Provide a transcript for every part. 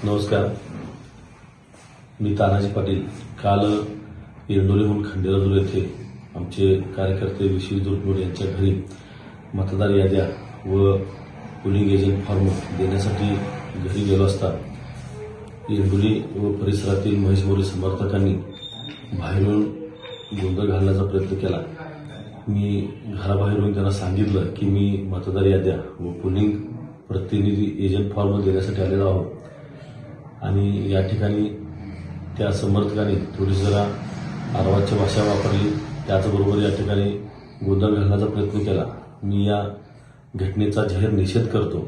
नमस्कार, मी तानाजी पाटील. काल येंडोलीहून खंडेराजूर येथे आमचे कार्यकर्ते विश्वजित रुपनूर यांच्या घरी मतदार याद्या व पोलिंग एजंट फॉर्म देण्यासाठी घरी गेलो असता येंडोली व परिसरातील महेश मोरे समर्थकांनी बाहेरून गोंधळ घालण्याचा प्रयत्न केला. मी घराबाहेरून त्यांना सांगितलं की मी मतदार याद्या व पोलिंग प्रतिनिधी एजंट फॉर्म देण्यासाठी आलेलो आहोत आणि या ठिकाणी त्या समर्थकांनी थोडीशी जरा अर्वाच्य भाषा वापरली. त्याचबरोबर या ठिकाणी गोंधळ घालण्याचा प्रयत्न केला. मी या घटनेचा जाहीर निषेध करतो.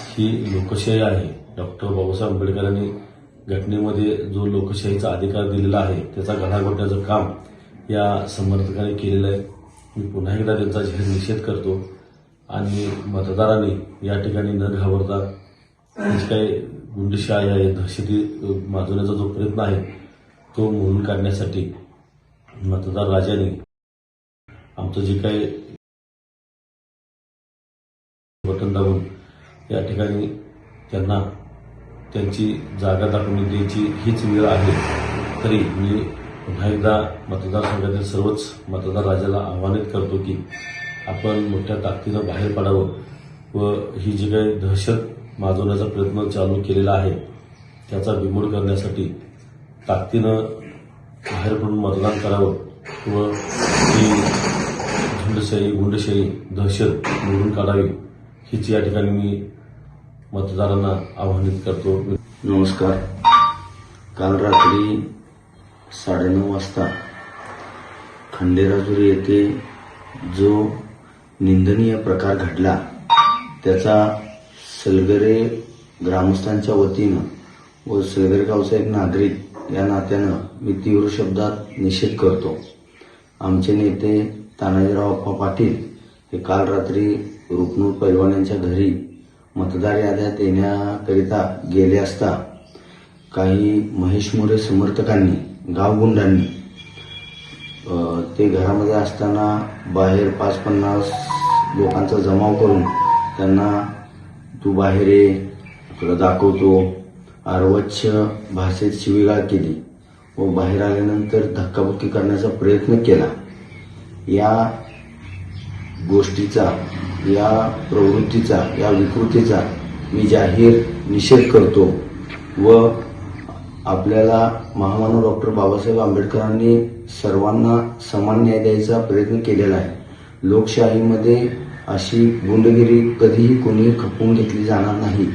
ही लोकशाही आहे. डॉक्टर बाबासाहेब आंबेडकरांनी घटनेमध्ये जो लोकशाहीचा अधिकार दिलेला आहे त्याचा गळा काम या समर्थकांनी केलेलं आहे. मी पुन्हा एकदा त्यांचा जाहीर निषेध करतो आणि मतदारांनी या ठिकाणी न घाबरता जी काही गुंडशाही आहे, दहशती माजवण्याचा जो प्रयत्न आहे तो मोडून काढण्यासाठी मतदार राजांनी आमचं जे काही बटन दाबून या ठिकाणी त्यांना त्यांची जागा दाखवून द्यायची हीच वेळ आहे. तरी मी पुन्हा एकदा मतदारसंघातील सर्वच मतदार राजाला आवाहनित करतो की आपण मोठ्या ताकदीनं बाहेर पडावं व ही जी काही दहशत माजवण्याचा प्रयत्न चालू केलेला आहे त्याचा बिमोड करण्यासाठी ताकदीनं बाहेर पडून मतदान करावं व ही झुंडशाही, गुंडशाही, दहशत मोडून काढावी हीच या ठिकाणी मी मतदारांना आवाहनित करतो. नमस्कार. काल रात्री 9:30 वाजता खंडेराजूर येथे जो निंदनीय प्रकार घडला त्याचा सलगरे ग्रामस्थांच्या वतीनं व सलगरे गावचा एक नागरिक या नात्यानं मी तीव्र शब्दात निषेध करतो. आमचे नेते तानाजीराव अप्पा पाटील हे काल रात्री रुपनूर पैलवान यांच्या घरी मतदार याद्या देण्याकरिता गेले असता काही महेश मोरे समर्थकांनी, गावगुंडांनी ते घरामध्ये असताना बाहेर 5-50 लोकांचा जमाव करून त्यांना तू बाहेर ये, तुला दाखवतो, अर्वाच्य भाषेत शिवीगाळ केली व बाहेर आल्यानंतर धक्काबुक्की करण्याचा प्रयत्न केला. या गोष्टीचा, या प्रवृत्तीचा, या विकृतीचा मी जाहीर निषेध करतो व आपल्याला महामानव डॉक्टर बाबासाहेब आंबेडकरांनी सर्वांना समान न्याय द्यायचा प्रयत्न केलेला आहे. लोकशाहीमध्ये अशी गुंडगिरी कधीही कोणी खपवून घेतली जाणार नाही.